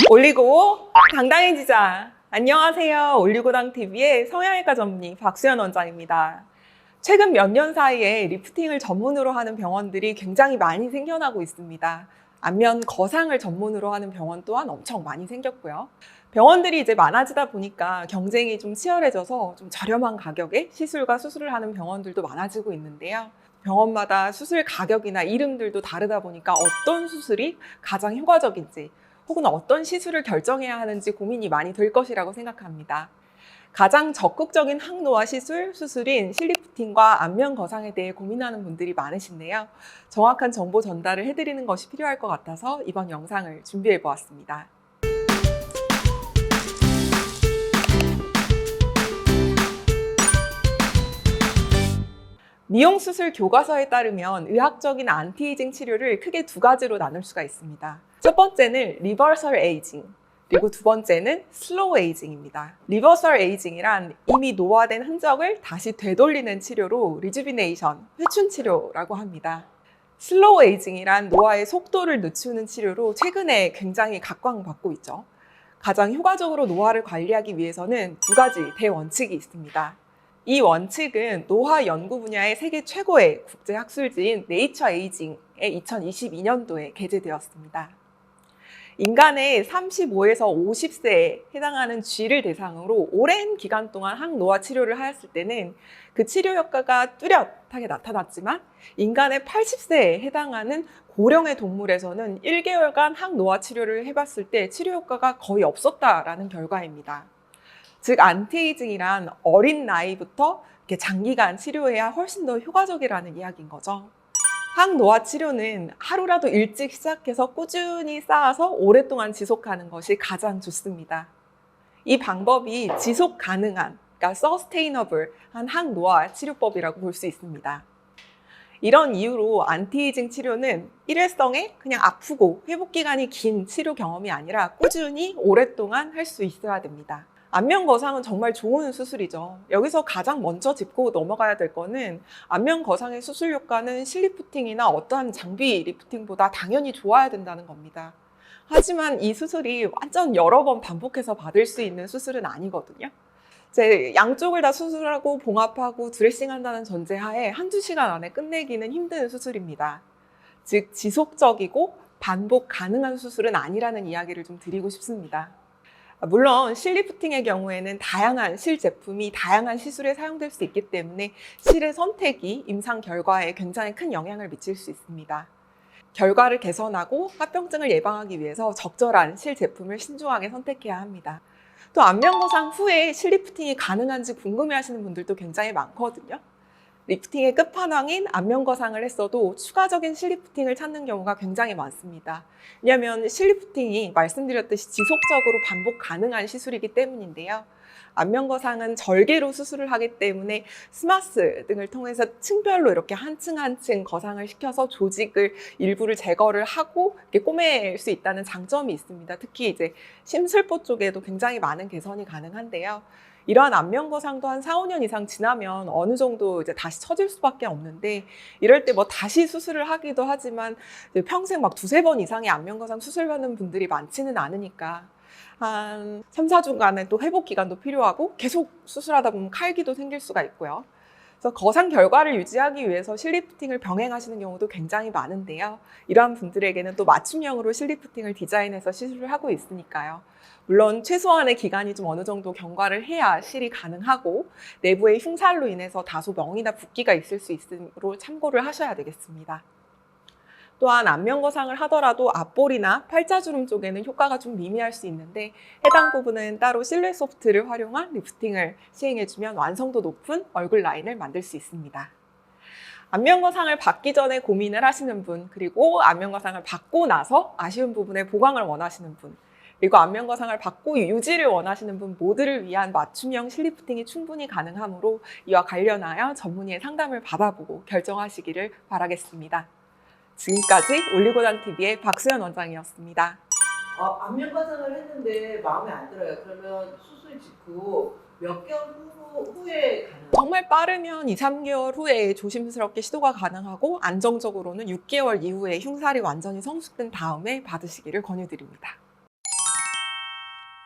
올리고 당당해지자. 안녕하세요. 올리고당TV의 성형외과 전문의 박수연 원장입니다. 최근 몇 년 사이에 리프팅을 전문으로 하는 병원들이 굉장히 많이 생겨나고 있습니다. 안면 거상을 전문으로 하는 병원 또한 엄청 많이 생겼고요. 병원들이 이제 많아지다 보니까 경쟁이 좀 치열해져서 좀 저렴한 가격에 시술과 수술을 하는 병원들도 많아지고 있는데요. 병원마다 수술 가격이나 이름들도 다르다 보니까 어떤 수술이 가장 효과적인지 혹은 어떤 시술을 결정해야 하는지 고민이 많이 될 것이라고 생각합니다. 가장 적극적인 항노화 수술인 실리프팅과 안면 거상에 대해 고민하는 분들이 많으신데요. 정확한 정보 전달을 해드리는 것이 필요할 것 같아서 이번 영상을 준비해 보았습니다. 미용수술 교과서에 따르면 의학적인 안티에이징 치료를 크게 두 가지로 나눌 수가 있습니다. 첫 번째는 리버설 에이징, 그리고 두 번째는 슬로우 에이징입니다. 리버설 에이징이란 이미 노화된 흔적을 다시 되돌리는 치료로 리주비네이션, 회춘 치료라고 합니다. 슬로우 에이징이란 노화의 속도를 늦추는 치료로 최근에 굉장히 각광받고 있죠. 가장 효과적으로 노화를 관리하기 위해서는 두 가지 대원칙이 있습니다. 이 원칙은 노화 연구 분야의 세계 최고의 국제 학술지인 네이처 에이징의 2022년도에 게재되었습니다. 인간의 35에서 50세에 해당하는 쥐를 대상으로 오랜 기간 동안 항노화 치료를 하였을 때는 그 치료 효과가 뚜렷하게 나타났지만 인간의 80세에 해당하는 고령의 동물에서는 1개월간 항노화 치료를 해봤을 때 치료 효과가 거의 없었다라는 결과입니다. 즉 안티에이징이란 어린 나이부터 이렇게 장기간 치료해야 훨씬 더 효과적이라는 이야기인 거죠. 항노화 치료는 하루라도 일찍 시작해서 꾸준히 쌓아서 오랫동안 지속하는 것이 가장 좋습니다. 이 방법이 지속 가능한, 그러니까 서스테이너블한 항노화 치료법이라고 볼 수 있습니다. 이런 이유로 안티에이징 치료는 일회성의 그냥 아프고 회복 기간이 긴 치료 경험이 아니라 꾸준히 오랫동안 할 수 있어야 됩니다. 안면 거상은 정말 좋은 수술이죠. 여기서 가장 먼저 짚고 넘어가야 될 거는 안면 거상의 수술 효과는 실리프팅이나 어떠한 장비 리프팅보다 당연히 좋아야 된다는 겁니다. 하지만 이 수술이 완전 여러 번 반복해서 받을 수 있는 수술은 아니거든요. 이제 양쪽을 다 수술하고 봉합하고 드레싱한다는 전제하에 한두 시간 안에 끝내기는 힘든 수술입니다. 즉 지속적이고 반복 가능한 수술은 아니라는 이야기를 좀 드리고 싶습니다. 물론 실리프팅의 경우에는 다양한 실 제품이 다양한 시술에 사용될 수 있기 때문에 실의 선택이 임상 결과에 굉장히 큰 영향을 미칠 수 있습니다. 결과를 개선하고 합병증을 예방하기 위해서 적절한 실 제품을 신중하게 선택해야 합니다. 또 안면 거상 후에 실리프팅이 가능한지 궁금해하시는 분들도 굉장히 많거든요. 리프팅의 끝판왕인 안면 거상을 했어도 추가적인 실리프팅을 찾는 경우가 굉장히 많습니다. 왜냐하면 실리프팅이 말씀드렸듯이 지속적으로 반복 가능한 시술이기 때문인데요. 안면 거상은 절개로 수술을 하기 때문에 스마스 등을 통해서 층별로 이렇게 한 층 한 층 거상을 시켜서 조직을 일부를 제거를 하고 이렇게 꼬맬 수 있다는 장점이 있습니다. 특히 이제 심술보 쪽에도 굉장히 많은 개선이 가능한데요. 이러한 안면 거상도 한 4, 5년 이상 지나면 어느 정도 이제 다시 처질 수밖에 없는데 이럴 때 뭐 다시 수술을 하기도 하지만 평생 막 두세 번 이상의 안면 거상 수술받는 분들이 많지는 않으니까 한 3, 4주간의 또 회복 기간도 필요하고 계속 수술하다 보면 칼기도 생길 수가 있고요. 그래서 거상 결과를 유지하기 위해서 실리프팅을 병행하시는 경우도 굉장히 많은데요. 이러한 분들에게는 또 맞춤형으로 실리프팅을 디자인해서 시술을 하고 있으니까요. 물론 최소한의 기간이 좀 어느 정도 경과를 해야 실이 가능하고 내부의 흉살로 인해서 다소 멍이나 붓기가 있을 수 있으므로 참고를 하셔야 되겠습니다. 또한 안면 거상을 하더라도 앞볼이나 팔자주름 쪽에는 효과가 좀 미미할 수 있는데 해당 부분은 따로 실루엣 소프트를 활용한 리프팅을 시행해주면 완성도 높은 얼굴 라인을 만들 수 있습니다. 안면 거상을 받기 전에 고민을 하시는 분, 그리고 안면 거상을 받고 나서 아쉬운 부분에 보강을 원하시는 분, 그리고 안면 거상을 받고 유지를 원하시는 분 모두를 위한 맞춤형 실리프팅이 충분히 가능하므로 이와 관련하여 전문의의 상담을 받아보고 결정하시기를 바라겠습니다. 지금까지 올리고당TV의 박수연 원장이었습니다. 안면 과정을 했는데 마음에 안 들어요. 그러면 수술 직후 몇 개월 후에 가능? 정말 빠르면 2, 3개월 후에 조심스럽게 시도가 가능하고 안정적으로는 6개월 이후에 흉살이 완전히 성숙된 다음에 받으시기를 권유드립니다.